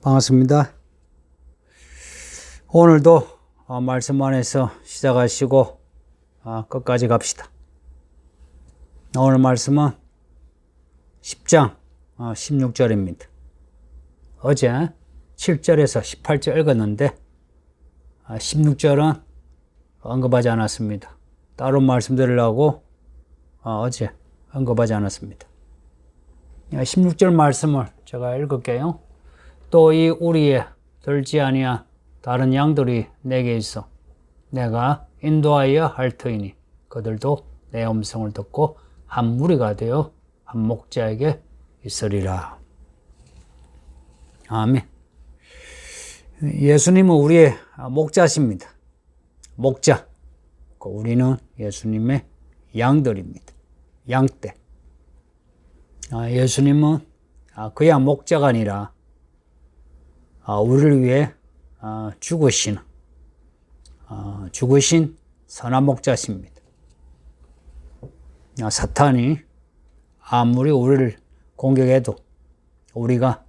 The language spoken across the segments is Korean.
반갑습니다. 오늘도 말씀 안에서 시작하시고 끝까지 갑시다. 오늘 말씀은 10장 16절입니다. 어제 7절에서 18절 읽었는데 16절은 언급하지 않았습니다. 따로 말씀드리려고 어제 언급하지 않았습니다. 16절 말씀을 제가 읽을게요. 또 이 우리에 들지 아니한 다른 양들이 내게 있어 내가 인도하여 할 터이니 그들도 내 음성을 듣고 한 무리가 되어 한 목자에게 있으리라. 아멘. 예수님은 우리의 목자십니다. 목자. 우리는 예수님의 양들입니다. 양떼. 예수님은 그냥 목자가 아니라 우리를 위해 죽으신 선한 목자십니다. 사탄이 아무리 우리를 공격해도 우리가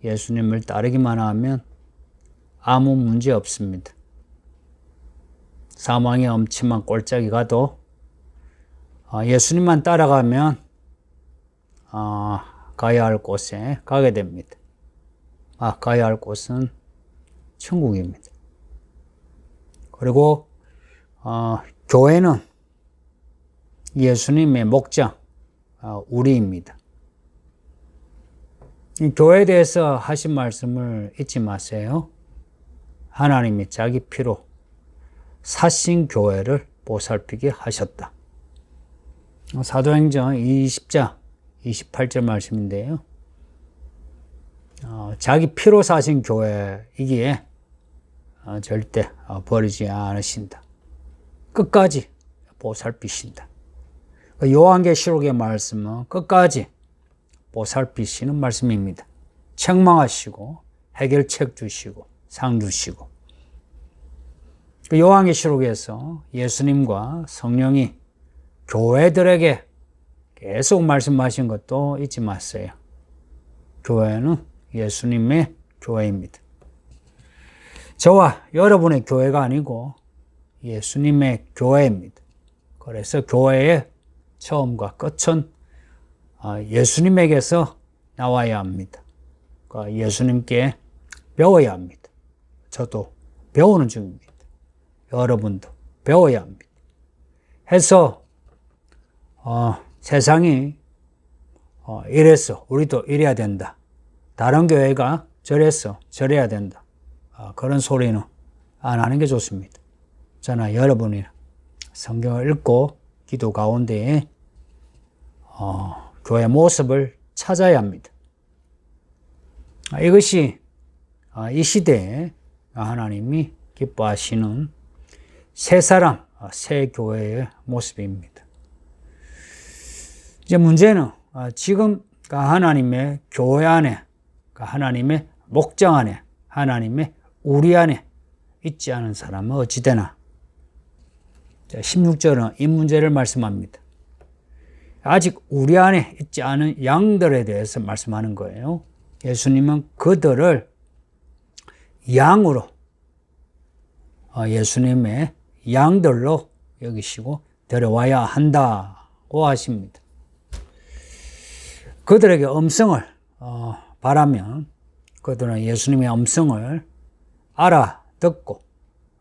예수님을 따르기만 하면 아무 문제 없습니다. 사망의 엄침한 꼴짝이 가도 예수님만 따라가면 가야 할 곳에 가게 됩니다. 가야 할 곳은 천국입니다. 그리고 교회는 예수님의 목자 우리입니다. 이 교회에 대해서 하신 말씀을 잊지 마세요. 하나님이 자기 피로 사신 교회를 보살피게 하셨다. 사도행전 20장 28절 말씀인데요. 자기 피로 사신 교회이기에 절대 버리지 않으신다. 끝까지 보살피신다. 요한계시록의 말씀은 끝까지 보살피시는 말씀입니다. 책망하시고 해결책 주시고 상 주시고. 요한계시록에서 예수님과 성령이 교회들에게 계속 말씀하신 것도 잊지 마세요. 교회는 예수님의 교회입니다. 저와 여러분의 교회가 아니고 예수님의 교회입니다. 그래서 교회의 처음과 끝은 예수님에게서 나와야 합니다. 예수님께 배워야 합니다. 저도 배우는 중입니다. 여러분도 배워야 합니다. 해서 세상이 이래서 우리도 이래야 된다. 다른 교회가 저래서 저래야 된다. 그런 소리는 안 하는 게 좋습니다. 저나 여러분이 성경을 읽고 기도 가운데에 교회 모습을 찾아야 합니다. 이것이 이 시대에 하나님이 기뻐하시는 새 사람, 새 교회의 모습입니다. 이제 문제는 지금 하나님의 교회 안에, 하나님의 목장 안에, 하나님의 우리 안에 있지 않은 사람은 어찌 되나? 16절은 이 문제를 말씀합니다. 아직 우리 안에 있지 않은 양들에 대해서 말씀하는 거예요. 예수님은 그들을 양으로, 예수님의 양들로 여기시고 데려와야 한다고 하십니다. 그들에게 음성을 바라면 그들은 예수님의 음성을 알아듣고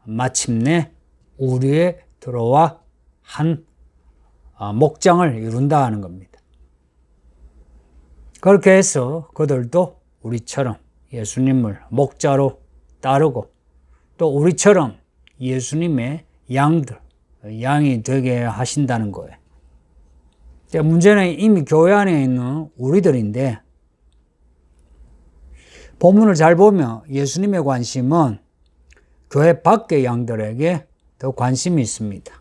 마침내 우리에 들어와 한 목장을 이룬다 하는 겁니다. 그렇게 해서 그들도 우리처럼 예수님을 목자로 따르고 또 우리처럼 예수님의 양이 되게 하신다는 거예요. 문제는 이미 교회 안에 있는 우리들인데 본문을 잘 보면 예수님의 관심은 교회 밖의 양들에게 더 관심이 있습니다.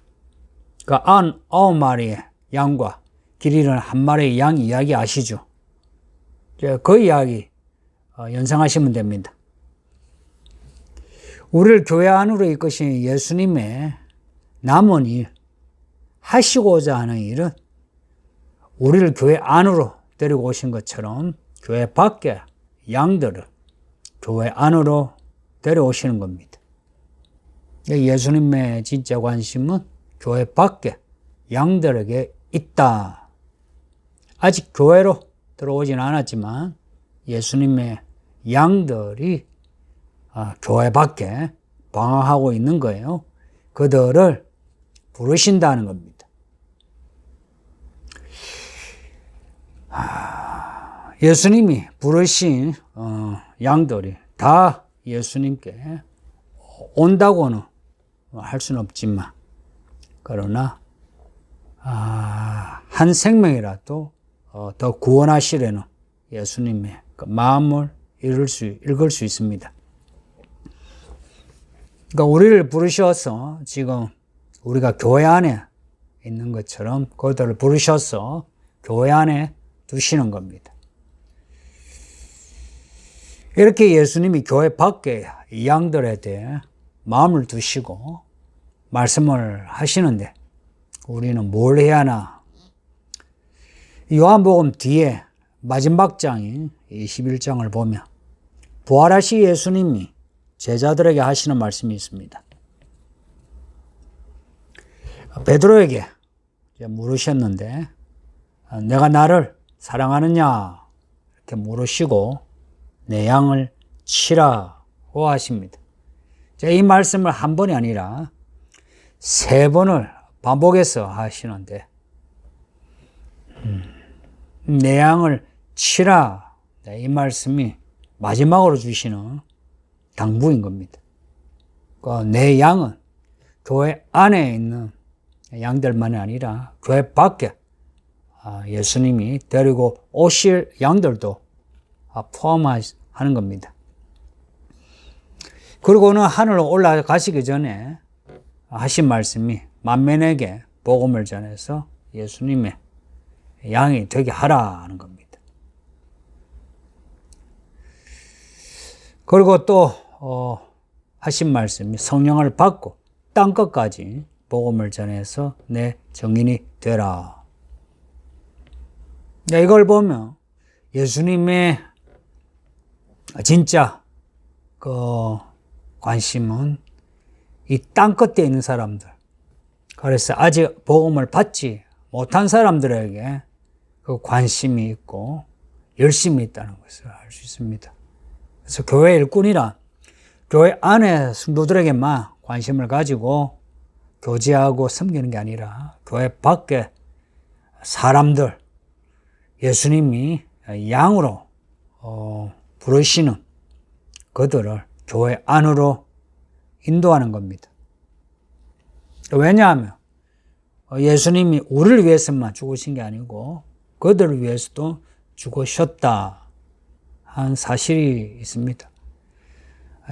그 99마리의 양과 길 잃은 한 마리의 양 이야기 아시죠? 그 이야기 연상하시면 됩니다. 우리를 교회 안으로 이끄신 예수님의 남은 일, 하시고자 하는 일은 우리를 교회 안으로 데리고 오신 것처럼 교회 밖에 양들을 교회 안으로 데려오시는 겁니다. 예수님의 진짜 관심은 교회 밖에 양들에게 있다. 아직 교회로 들어오진 않았지만 예수님의 양들이 교회 밖에 방황하고 있는 거예요. 그들을 부르신다는 겁니다. 예수님이 부르신 양들이 다 예수님께 온다고는 할 수는 없지만, 그러나 한 생명이라도 더 구원하시려는 예수님의 그 마음을 읽을 수 있습니다. 그러니까 우리를 부르셔서 지금 우리가 교회 안에 있는 것처럼 그들을 부르셔서 교회 안에 두시는 겁니다. 이렇게 예수님이 교회 밖에 이 양들에 대해 마음을 두시고 말씀을 하시는데 우리는 뭘 해야 하나? 요한복음 뒤에 마지막 장인 21장을 보면 부활하신 예수님이 제자들에게 하시는 말씀이 있습니다. 베드로에게 물으셨는데 내가 나를 사랑하느냐 이렇게 물으시고 내 양을 치라고 하십니다. 이 말씀을 한 번이 아니라 3번을 반복해서 하시는데 내 양을 치라, 이 말씀이 마지막으로 주시는 당부인 겁니다. 내 양은 교회 안에 있는 양들만이 아니라 교회 밖에 예수님이 데리고 오실 양들도 포함하는 겁니다. 그리고는 하늘로 올라가시기 전에 하신 말씀이 만민에게 복음을 전해서 예수님의 양이 되게 하라는 겁니다. 그리고 또 하신 말씀이 성령을 받고 땅끝까지 복음을 전해서 내 증인이 되라. 이걸 보면 예수님의 진짜 그 관심은 이 땅끝에 있는 사람들, 그래서 아직 복음을 받지 못한 사람들에게 그 관심이 있고 열심이 있다는 것을 알 수 있습니다. 그래서 교회 일꾼이란 교회 안에 성도들에게만 관심을 가지고 교제하고 섬기는 게 아니라 교회 밖에 사람들, 예수님이 양으로 부르시는 그들을 교회 안으로 인도하는 겁니다. 왜냐하면 예수님이 우리를 위해서만 죽으신 게 아니고 그들을 위해서도 죽으셨다 한 사실이 있습니다.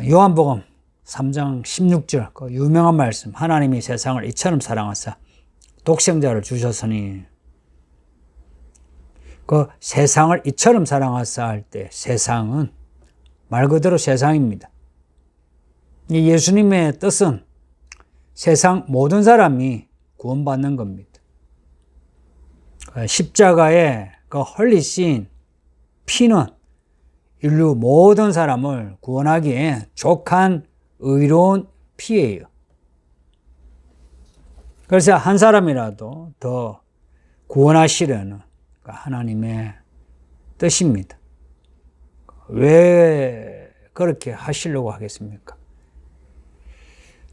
요한복음 3장 16절 그 유명한 말씀, 하나님이 세상을 이처럼 사랑하사 독생자를 주셨으니, 그 세상을 이처럼 사랑하사 할 때 세상은 말 그대로 세상입니다. 이 예수님의 뜻은 세상 모든 사람이 구원받는 겁니다. 십자가에 그 흘리신 피는 인류 모든 사람을 구원하기에 족한 의로운 피예요. 그래서 한 사람이라도 더 구원하시려는 하나님의 뜻입니다. 왜 그렇게 하시려고 하겠습니까?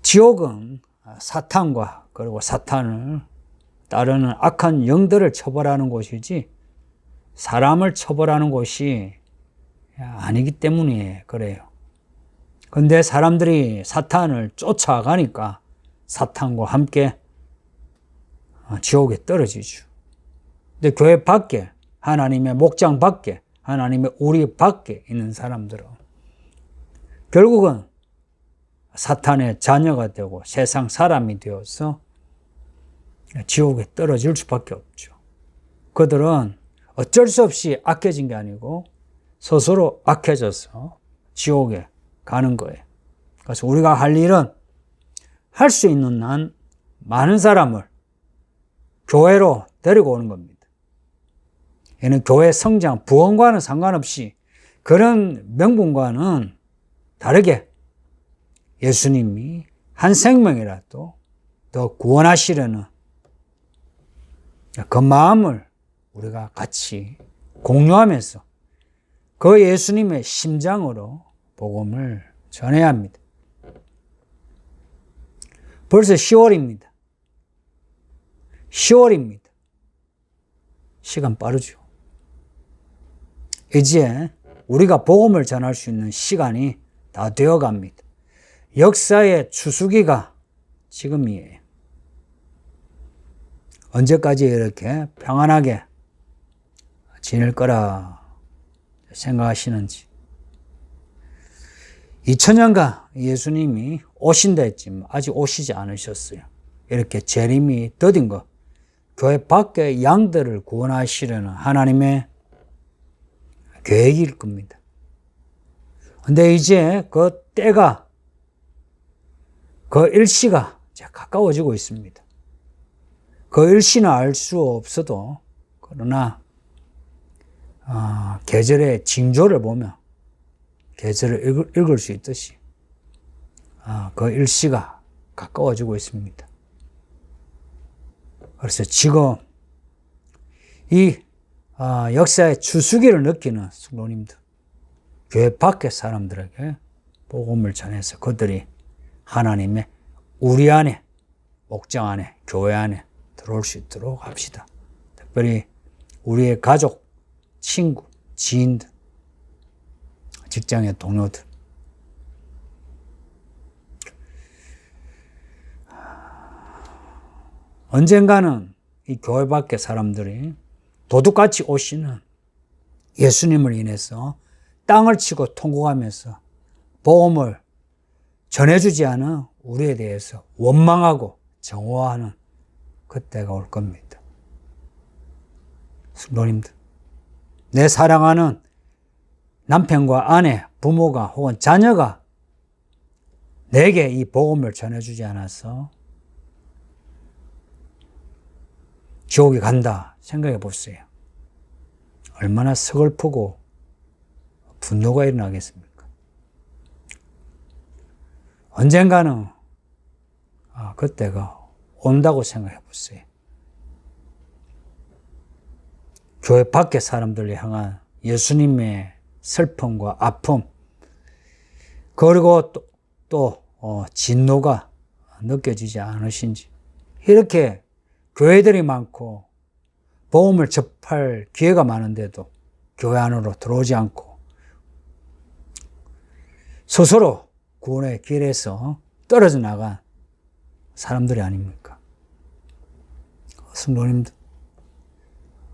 지옥은 사탄과 그리고 사탄을 따르는 악한 영들을 처벌하는 곳이지 사람을 처벌하는 곳이 아니기 때문에 그래요. 근데 사람들이 사탄을 쫓아가니까 사탄과 함께 지옥에 떨어지죠. 근데 교회 밖에, 하나님의 목장 밖에, 하나님의 우리 밖에 있는 사람들은 결국은 사탄의 자녀가 되고 세상 사람이 되어서 지옥에 떨어질 수밖에 없죠. 그들은 어쩔 수 없이 악해진 게 아니고 스스로 악해져서 지옥에 가는 거예요. 그래서 우리가 할 일은 할 수 있는 한 많은 사람을 교회로 데리고 오는 겁니다. 얘는 교회 성장, 부흥과는 상관없이 그런 명분과는 다르게 예수님이 한 생명이라도 더 구원하시려는 그 마음을 우리가 같이 공유하면서 그 예수님의 심장으로 복음을 전해야 합니다. 벌써 10월입니다. 10월입니다. 시간 빠르죠. 이제 우리가 복음을 전할 수 있는 시간이 다 되어 갑니다. 역사의 추수기가 지금이에요. 언제까지 이렇게 평안하게 지낼 거라 생각하시는지. 2000년간 예수님이 오신다 했지만 아직 오시지 않으셨어요. 이렇게 재림이 더딘 것, 교회 밖의 양들을 구원하시려는 하나님의 계획일 겁니다. 근데 이제 그 때가, 그 일시가 이제 가까워지고 있습니다. 그 일시는 알 수 없어도, 그러나 계절의 징조를 보면 계절을 읽을 수 있듯이 그 일시가 가까워지고 있습니다. 그래서 지금 이 역사의 추수기를 느끼는 성도님들, 교회 밖의 사람들에게 복음을 전해서 그들이 하나님의 우리 안에, 목장 안에, 교회 안에 들어올 수 있도록 합시다. 특별히 우리의 가족, 친구, 지인들, 직장의 동료들. 언젠가는 이 교회 밖의 사람들이 도둑같이 오시는 예수님을 인해서 땅을 치고 통곡하면서 복음을 전해주지 않은 우리에 대해서 원망하고 정오하는 그때가 올 겁니다. 성도님들, 내 사랑하는 남편과 아내, 부모가 혹은 자녀가 내게 이 복음을 전해주지 않아서 지옥에 간다 생각해 보세요. 얼마나 서글프고 분노가 일어나겠습니까? 언젠가는 그때가 온다고 생각해 보세요. 교회 밖의 사람들을 향한 예수님의 슬픔과 아픔, 그리고 또 진노가 느껴지지 않으신지. 이렇게 교회들이 많고 복음을 접할 기회가 많은데도 교회 안으로 들어오지 않고 스스로 구원의 길에서 떨어져 나간 사람들이 아닙니까? 성도님들,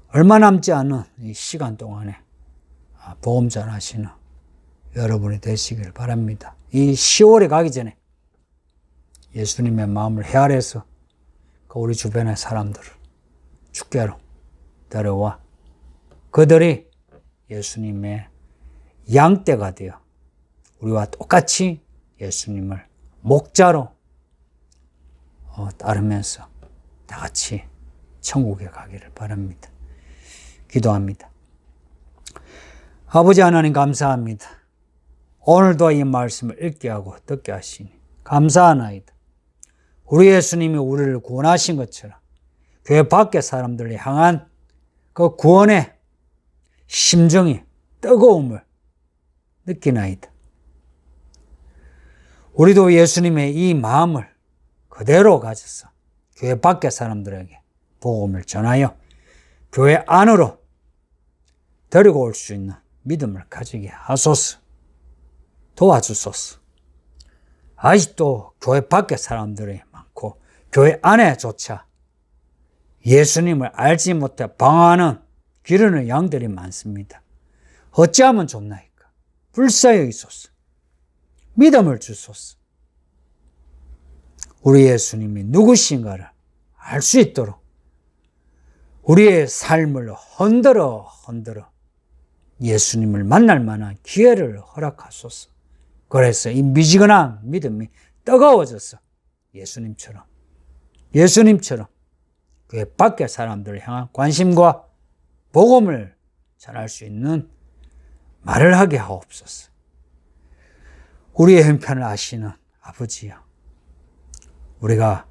얼마 남지 않은 이 시간 동안에 복음 전하시는 여러분이 되시길 바랍니다. 이 10월에 가기 전에 예수님의 마음을 헤아려서 우리 주변의 사람들을 주께로 데려와 그들이 예수님의 양떼가 되어 우리와 똑같이 예수님을 목자로 따르면서 다 같이 천국에 가기를 바랍니다. 기도합니다. 아버지 하나님 감사합니다. 오늘도 이 말씀을 읽게 하고 듣게 하시니 감사하나이다. 우리 예수님이 우리를 구원하신 것처럼 교회 밖의 사람들을 향한 그 구원의 심정이 뜨거움을 느끼나이다. 우리도 예수님의 이 마음을 그대로 가져서 교회 밖의 사람들에게 복음을 전하여 교회 안으로 데리고 올 수 있는 믿음을 가지게 하소서. 도와주소서. 아직도 교회 밖의 사람들이 많고 교회 안에조차 예수님을 알지 못해 방황하는 기르는 양들이 많습니다. 어찌하면 좋나이까? 불쌍히 여기소서. 믿음을 주소서. 우리 예수님이 누구신가를 알 수 있도록 우리의 삶을 흔들어 예수님을 만날 만한 기회를 허락하소서. 그래서 이 미지근한 믿음이 뜨거워져서 예수님처럼 그 밖의 사람들을 향한 관심과 복음을 전할 수 있는 말을 하게 하옵소서. 우리의 형편을 아시는 아버지여, 우리가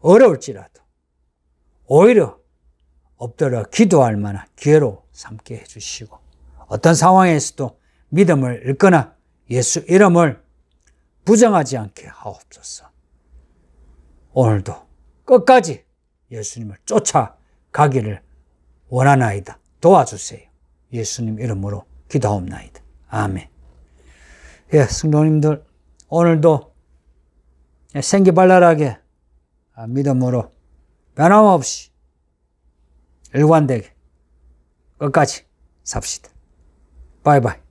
어려울지라도 오히려 엎드려 기도할 만한 기회로 삼게 해주시고, 어떤 상황에서도 믿음을 잃거나 예수 이름을 부정하지 않게 하옵소서. 오늘도 끝까지 예수님을 쫓아가기를 원하나이다. 도와주세요. 예수님 이름으로 기도하옵나이다. 아멘. 예, 성도님들, 오늘도 생기발랄하게 믿음으로 변함없이 일관되게 끝까지 삽시다. 바이바이.